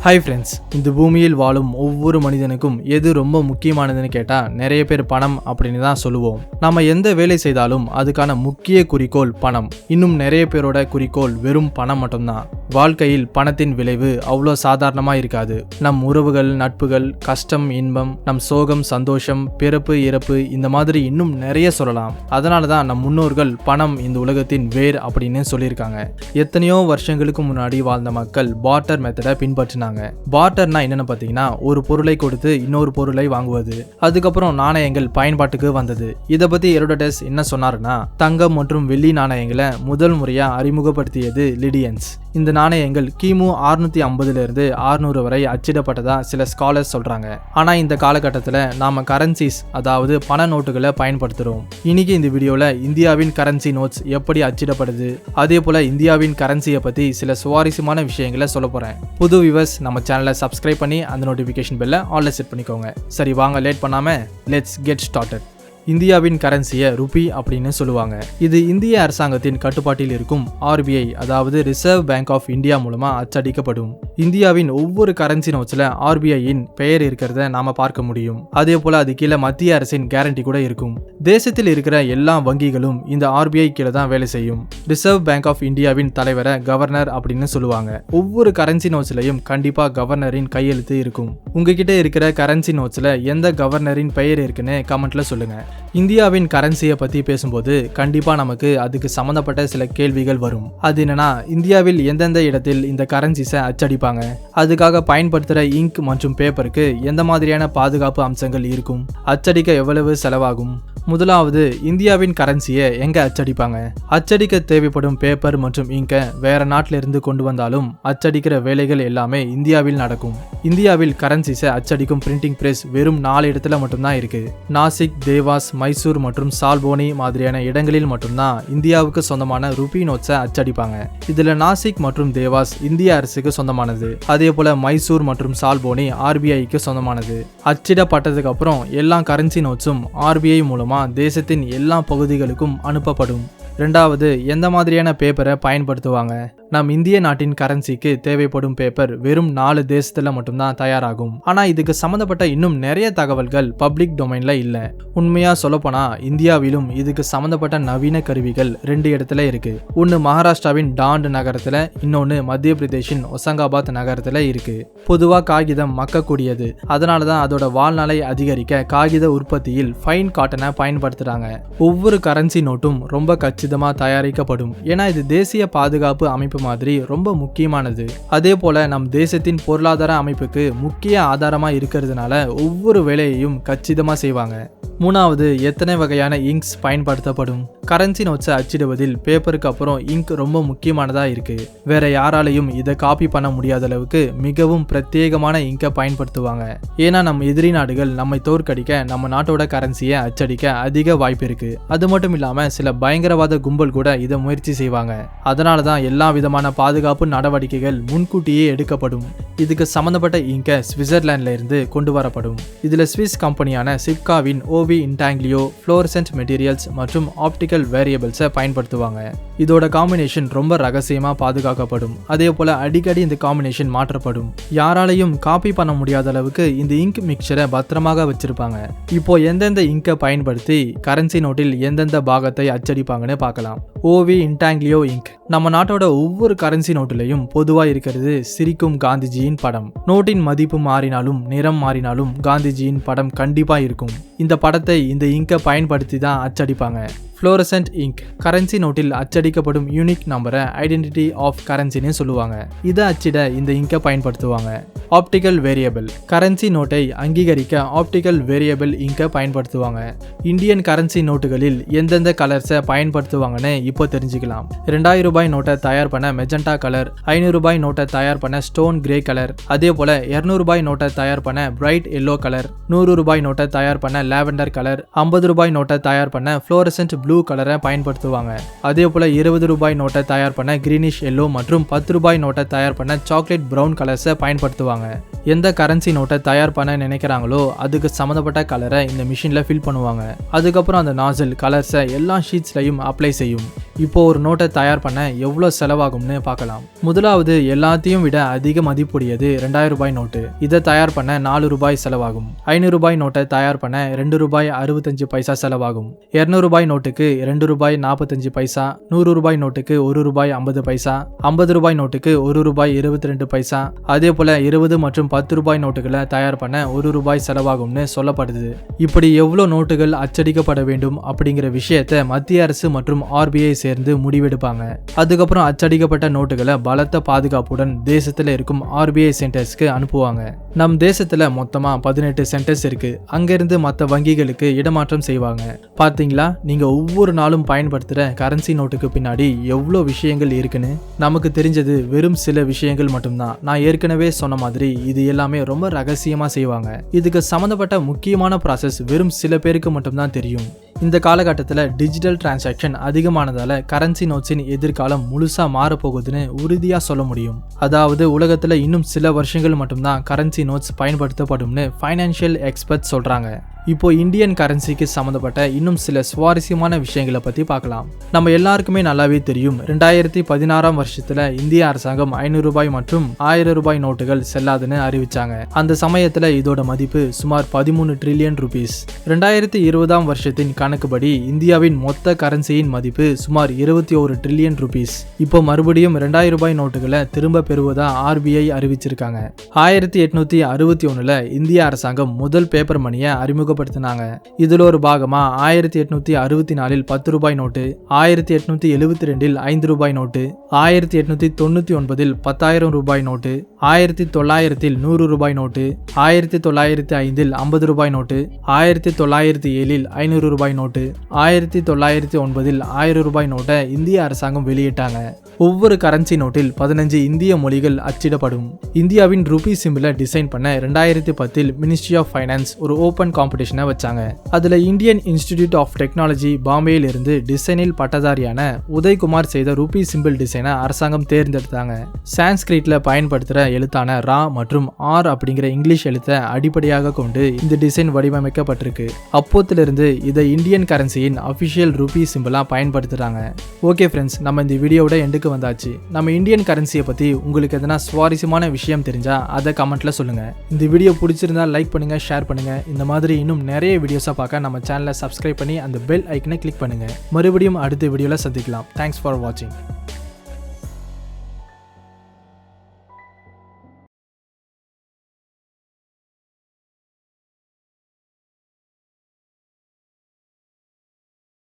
Hi friends, இந்த பூமியில் வாழும் ஒவ்வொரு மனிதனுக்கும் எது ரொம்ப முக்கியமானதுன்னு கேட்டால் நிறைய பேர் பணம் அப்படின்னு தான் சொல்லுவோம். நம்ம எந்த வேலை செய்தாலும் அதுக்கான முக்கிய குறிக்கோள் பணம். இன்னும் நிறைய பேரோட குறிக்கோள் வெறும் பணம் மட்டும்தான். வாழ்க்கையில் பணத்தின் விளைவு அவ்வளோ சாதாரணமாக இருக்காது. நம் உறவுகள், நட்புகள், கஷ்டம், இன்பம், நம் சோகம், சந்தோஷம், பிறப்பு, இறப்பு, இந்த மாதிரி இன்னும் நிறைய சொல்லலாம். அதனால தான் நம் முன்னோர்கள் பணம் இந்த உலகத்தின் வேர் அப்படின்னு சொல்லியிருக்காங்க. எத்தனையோ வருஷங்களுக்கு முன்னாடி வாழ்ந்த மக்கள் பார்ட்டர் மெத்தடை பின்பற்றினாங்க. பார்ட்டர்னா என்னன்னு பார்த்தீங்கன்னா, ஒரு பொருளை கொடுத்து இன்னொரு பொருளை வாங்குவது. அதுக்கப்புறம் நாணயங்கள் பயன்பாட்டுக்கு வந்தது. இதை பத்தி ஹெரோடோட்டஸ் என்ன சொன்னாருன்னா, தங்கம் மற்றும் வெள்ளி நாணயங்களை முதல் முறையா அறிமுகப்படுத்தியது லிடியன்ஸ். இந்த நாணயங்கள் கிமு 650 இருந்து 600 வரை அச்சிடப்பட்டதா சில ஸ்காலர்ஸ் சொல்றாங்க. ஆனா இந்த காலகட்டத்தில் நாம கரன்சிஸ், அதாவது பண நோட்டுகளை பயன்படுத்துறோம். இன்னைக்கு இந்த வீடியோல இந்தியாவின் கரன்சி நோட்ஸ் எப்படி அச்சிடப்படுது, அதே போல இந்தியாவின் கரன்சியை பத்தி சில சுவாரஸ்யமான விஷயங்களை சொல்ல போறேன். புது வியூவர்ஸ் நம்ம சேனலை சப்ஸ்கிரைப் பண்ணி அந்த நோட்டிஃபிகேஷன் பெல்லை ஆல்ல செட் பண்ணிக்கோங்க. சரி, வாங்க லேட் பண்ணாம லெட்ஸ் கெட் ஸ்டார்டட். இந்தியாவின் கரன்சியை ருபி அப்படின்னு சொல்லுவாங்க. இது இந்திய அரசாங்கத்தின் கட்டுப்பாட்டில் இருக்கும் RBI, அதாவது ரிசர்வ் பேங்க் ஆஃப் இந்தியா மூலமா அச்சடிக்கப்படும். இந்தியாவின் ஒவ்வொரு கரன்சி நோட்ஸ்ல RBI-யின் பெயர் இருக்கிறத நாம பார்க்க முடியும். அதே போல அது கீழே மத்திய அரசின் கேரண்டி கூட இருக்கும். தேசத்தில் இருக்கிற எல்லா வங்கிகளும் இந்த RBI கீழே தான் வேலை செய்யும். ரிசர்வ் பேங்க் ஆஃப் இந்தியாவின் தலைவரை கவர்னர் அப்படின்னு சொல்லுவாங்க. ஒவ்வொரு கரன்சி நோட்ஸ்லயும் கண்டிப்பா கவர்னரின் கையெழுத்து இருக்கும். உங்ககிட்ட இருக்கிற கரன்சி நோட்ஸ்ல எந்த கவர்னரின் பெயர் இருக்குன்னு கமெண்ட்ல சொல்லுங்க. இந்தியாவின் கரன்சியை பத்தி பேசும்போது கண்டிப்பா நமக்கு அதுக்கு சம்பந்தப்பட்ட சில கேள்விகள் வரும். அது என்னன்னா, இந்தியாவில் எந்தெந்த இடத்தில் இந்த கரன்சிஸை அச்சடிப்பாங்க, அதுக்காக பயன்படுத்துற இங்க் மற்றும் பேப்பருக்கு எந்த மாதிரியான பாதுகாப்பு அம்சங்கள் இருக்கும், அச்சடிக்க எவ்வளவு செலவாகும். முதலாவது, இந்தியாவின் கரன்சியை எங்க அச்சடிப்பாங்க. அச்சடிக்க தேவைப்படும் பேப்பர் மற்றும் இங்கை வேற நாட்டில இருந்து கொண்டு வந்தாலும் அச்சடிக்கிற வேலைகள் எல்லாமே இந்தியாவில் நடக்கும். இந்தியாவில் கரன்சிஸை அச்சடிக்கும் பிரிண்டிங் பிரஸ் வெறும் 4 இடத்துல மட்டும்தான் இருக்கு. நாசிக், தேவாஸ், மைசூர் மற்றும் சால்போனி மாதிரியான இடங்களில் மட்டும்தான் இந்தியாவுக்கு சொந்தமான ருபி நோட்ஸை அச்சடிப்பாங்க. இதுல நாசிக் மற்றும் தேவாஸ் இந்திய அரசுக்கு சொந்தமானது. அதே போல மைசூர் மற்றும் சால்போனி RBI-க்கு சொந்தமானது. அச்சிடப்பட்டதுக்கு அப்புறம் எல்லா கரன்சி நோட்ஸும் RBI மூலமா தேசத்தின் எல்லா பகுதிகளுக்கும் அனுப்பப்படும். ரெண்டாவது, எந்த மாதிரியான பேப்பரை பயன்படுத்துவாங்க. நம் இந்திய நாட்டின் கரன்சிக்கு தேவைப்படும் பேப்பர் வெறும் 4 தேசத்துல மட்டும்தான் தயாராகும். ஆனா இதுக்கு சம்பந்தப்பட்ட இன்னும் நிறைய தகவல்கள் பப்ளிக் டொமைன்ல இல்ல. உண்மையா சொல்லப்போனா இந்தியாவிலும் இதுக்கு சம்பந்தப்பட்ட நவீன கருவிகள் 2 இடத்துல இருக்கு. ஒன்னு மகாராஷ்டிராவின் டாண்ட் நகரத்துல, இன்னொன்னு மத்திய பிரதேஷின் ஒசங்காபாத் நகரத்துல இருக்கு. பொதுவா காகிதம் மக்கக்கூடியது. அதனாலதான் அதோட வாழ்நாளை அதிகரிக்க காகித உற்பத்தியில் ஃபைன் காட்டனை பயன்படுத்துறாங்க. ஒவ்வொரு கரன்சி நோட்டும் ரொம்ப கச்சிதமா தயாரிக்கப்படும். ஏன்னா இது தேசிய பாதுகாப்பு அமைப்பு மாதிரி ரொம்ப முக்கியமானது. அதே போல நம் தேசத்தின் பொருளாதார அமைப்புக்கு முக்கிய ஆதாரமா இருக்கிறதுனால ஒவ்வொரு வேலையையும் கச்சிதமா செய்வாங்க. மூணாவது, எத்தனை வகையான இங்க்ஸ் பயன்படுத்தப்படும். கரன்சி நோட்ஸை அச்சிடுவதில் பேப்பருக்கு அப்புறம் இங்க் ரொம்ப முக்கியமானதா இருக்கு. வேற யாராலையும் இதை காப்பி பண்ண முடியாத அளவுக்கு மிகவும் பிரத்யேகமான இங்கை பயன்படுத்துவாங்க. ஏன்னா நம்ம எதிரி நாடுகள் நம்மை தோற்கடிக்க நம்ம நாட்டோட கரன்சியை அச்சடிக்க அதிக வாய்ப்பு இருக்கு. அது மட்டும் இல்லாம சில பயங்கரவாத கும்பல் கூட இதை முயற்சி செய்வாங்க. அதனாலதான் எல்லா விதமான பாதுகாப்பு நடவடிக்கைகள் முன்கூட்டியே எடுக்கப்படும். இதுக்கு சம்பந்தப்பட்ட இங்கை சுவிட்சர்லாந்துல இருந்து கொண்டு வரப்படும். இதுல ஸ்விஸ் கம்பெனியான சிப்காவின் 𝐕𝐢𝐝𝐿 ஃப்ளோரசன்ட் மெட்டீரியல்ஸ் மற்றும் ஆப்டிக்கல் வேரியபிள்ஸை பயன்படுத்துவாங்க. இதோட காம்பினேஷன் ரொம்ப ரகசியமா பாதுகாக்கப்படும். அதே போல அடிக்கடி இந்த காம்பினேஷன் மாற்றப்படும். யாராலையும் காப்பி பண்ண முடியாத அளவுக்கு இந்த இங்க் மிக்சரை பத்திரமாக வச்சிருப்பாங்க. இப்போ எந்தெந்த இங்கை பயன்படுத்தி கரன்சி நோட்டில் எந்தெந்த பாகத்தை அச்சடிப்பாங்கன்னு பார்க்கலாம். 𝐕𝐢𝐝𝐿 நம்ம நாட்டோட ஒவ்வொரு கரன்சி நோட்டிலையும் பொதுவா இருக்கிறது சிரிக்கும் காந்திஜியின் படம். நோட்டின் மதிப்பு மாறினாலும் நிறம் மாறினாலும் காந்திஜியின் படம் கண்டிப்பா இருக்கும். இந்த படத்தை இந்த இங்கை பயன்படுத்தி தான் அச்சடிப்பாங்க. ஃப்ளோரசன்ட் இங்க் கரன்சி நோட்டில் அச்சடிக்கப்படும் யூனிக் நம்பரை ஐடென்டிட்டி ஆஃப் கரன்சின்னு சொல்லுவாங்க. இதை அச்சிட இந்த இங்கை பயன்படுத்துவாங்க. ஆப்டிக்கல் வேரியபிள் கரன்சி நோட்டை அங்கீகரிக்க ஆப்டிக்கல் வேரியபிள் இங்கை பயன்படுத்துவாங்க. இந்தியன் கரன்சி நோட்டுகளில் எந்தெந்த கலர்ஸை பயன்படுத்துவாங்கன்னு இப்போ தெரிஞ்சுக்கலாம். 2000 ரூபாய் நோட்டை தயார் பண்ண மெஜெண்டா கலர், 500 ரூபாய் நோட்டை தயார் பண்ண ஸ்டோன் கிரே கலர், அதே போல 200 ரூபாய் நோட்டை தயார் பண்ண பிரைட் எல்லோ கலர், 100 ரூபாய் நோட்டை தயார் பண்ண லாவெண்டர் கலர், 50 ரூபாய் நோட்டை தயார் பண்ண ஃப்ளோரசன்ட் ப்ளூ கலரை பயன்படுத்துவாங்க. அதே போல 20 ரூபாய் நோட்டை தயார் பண்ண கிரீனிஷ் எல்லோ மற்றும் 10 ரூபாய் நோட்டை தயார் பண்ண சாக்லேட் பிரவுன் கலர்ஸை பயன்படுத்துவாங்க. எந்த கரன்சி நோட்டை தயார் பண்ண நினைக்கிறாங்களோ அதுக்கு சம்மந்தப்பட்ட கலரை இந்த மிஷின்ல ஃபில் பண்ணுவாங்க. அதுக்கப்புறம் அந்த நாசல் கலர்ஸை எல்லா ஷீட்ஸ்லையும் அப்ளை செய்யும். இப்போ ஒரு நோட்டை தயார் பண்ண எவ்வளோ செலவாகும்னு பார்க்கலாம். முதலாவது எல்லாத்தையும் விட அதிக மதிப்புடையது 2000 ரூபாய் நோட்டு. இதை தயார் பண்ண 4 ரூபாய் செலவாகும். 500 ரூபாய் நோட்டை தயார் பண்ண 2 ரூபாய் 65 பைசா செலவாகும். 200 ரூபாய் நோட்டுக்கு 2 ரூபாய் 45 பைசா, 100 ரூபாய் நோட்டுக்கு 1 ரூபாய் 50 பைசா, 50 ரூபாய் நோட்டுக்கு 1 ரூபாய் 22 பைசா, அதே போல 20 மற்றும் 10 ரூபாய் நோட்டுகளை தயார் பண்ண 1 ரூபாய் செலவாகும்னு சொல்லப்படுது. இப்படி எவ்வளோ நோட்டுகள் அச்சடிக்கப்பட வேண்டும் அப்படிங்கிற விஷயத்தை மத்திய அரசு மற்றும் RBI சேர்ந்து முடிவெடுப்பாங்க. அதுக்கப்புறம் அச்சடிக்கப்பட்ட நோட்டுகளை பலத்த பாதுகாப்புடன் தேசத்துல இருக்கும் RBI சென்டர்ஸ்க்கு அனுப்புவாங்க. நம் தேசத்துல மொத்தமா 18 சென்டர்ஸ் இருக்கு. அங்கிருந்து மற்ற வங்கிகளுக்கு இடமாற்றம் செய்வாங்க. பாத்தீங்களா, நீங்க ஒவ்வொரு நாளும் பயன்படுத்துற கரன்சி நோட்டுக்கு பின்னாடி எவ்வளோ விஷயங்கள் இருக்குன்னு. நமக்கு தெரிஞ்சது வெறும் சில விஷயங்கள் மட்டும்தான். நான் ஏற்கனவே சொன்ன மாதிரி இது எல்லாமே ரொம்ப ரகசியமா செய்வாங்க. இதுக்கு சம்பந்தப்பட்ட முக்கியமான ப்ராசஸ் வெறும் சில பேருக்கு மட்டும்தான் தெரியும். இந்த காலகட்டத்தில் டிஜிட்டல் டிரான்சாக்ஷன் அதிகமானதால கரன்சி நோட்ஸின் எதிர்காலம் முழுசா மாறப்போகுதுன்னு உறுதியா சொல்ல முடியும். அதாவது உலகத்துல இன்னும் சில வருஷங்கள் மட்டும்தான் கரன்சி நோட்ஸ் பயன்படுத்தப்படும்னு ஃபைனான்சியல் எக்ஸ்பர்ட்ஸ் சொல்றாங்க. இப்போ இந்தியன் கரன்சிக்கு சம்மந்தப்பட்ட இன்னும் சில சுவாரஸ்யமான விஷயங்களை பத்தி பார்க்கலாம். நம்ம எல்லாருக்குமே நல்லாவே தெரியும், 2016 வருஷத்துல இந்திய அரசாங்கம் 500 ரூபாய் மற்றும் 1000 ரூபாய் நோட்டுகள் செல்லாதுன்னு அறிவிச்சாங்க. அந்த சமயத்துல இதோட மதிப்பு சுமார் 13 ட்ரில்லியன் ரூபீஸ். 2020 வருஷத்தின் கணக்குப்படி இந்தியாவின் மொத்த கரன்சியின் மதிப்பு சுமார் 21 ட்ரில்லியன் ரூபீஸ். இப்போ மறுபடியும் 2000 ரூபாய் நோட்டுகளை திரும்ப பெறுவதா RBI அறிவிச்சிருக்காங்க. 1861 இந்திய அரசாங்கம் முதல் பேப்பர் மணியை அறிமுகப்படுத்தினாங்க. இதுல ஒரு பாகமா 1864 10 ரூபாய் நோட்டு, 1872 5 ரூபாய் நோட்டு, 1899 10,000 ரூபாய் நோட்டு, 1900 100 ரூபாய் நோட்டு, 1905 50 ரூபாய் நோட்டு, 1907 500 ரூபாய் நோட்டு, 1909 1000 ரூபாய் நோட்டை இந்திய அரசாங்கம் வெளியிட்டாங்க. ஒவ்வொரு கரன்சி நோட்டில் 15 இந்திய மொழிகள் அச்சிடப்படும். இந்தியாவின் ரூபி சிம்பிளை டிசைன் பண்ண 2010 மினிஸ்ட்ரி ஆஃப் ஃபைனான்ஸ் ஒரு ஓபன் காம்படிஷனை வச்சாங்க. அதுல இந்தியன் இன்ஸ்டிடியூட் ஆஃப் டெக்னாலஜி பாம்பேயில் இருந்து டிசைனில் பட்டதாரியான உதய்குமார் செய்த ரூபி சிம்பிள் டிசைனை அரசாங்கம் தேர்ந்தெடுத்தாங்க. சான்ஸ்கிரிட்ல பயன்படுத்துற எழுத்தான ரா மற்றும் ஆர் அப்படிங்கிற இங்கிலீஷ் எழுத்தை அடிப்படையாக கொண்டு இந்த டிசைன் வடிவமைக்கப்பட்டிருக்கு. அப்போத்திலிருந்து இதை இந்தியன் கரன்சியின் அபிஷியல் ரூபி சிம்பிளா பயன்படுத்துறாங்க. ஓகே ஃப்ரெண்ட்ஸ், நம்ம இந்த வீடியோட எண்டுக்கு வந்தாச்சு. நம்ம இந்தியன் கரன்சியை பத்தி உங்களுக்கு எதனா சுவாரஸ்யமான விஷயம் தெரிஞ்சா அதை கமெண்ட்ல சொல்லுங்க. இந்த வீடியோ பிடிச்சிருந்தா லைக் பண்ணுங்க, ஷேர் பண்ணுங்க. இந்த மாதிரி இன்னும் நிறைய வீடியோஸை பார்க்க நம்ம சேனலை சப்ஸ்கிரைப் பண்ணி அந்த பெல் ஐக்கனை கிளிக் பண்ணுங்க. மறுபடியும் அடுத்த வீடியோல சந்திக்கலாம். தேங்க்ஸ் ஃபார் வாட்சிங்.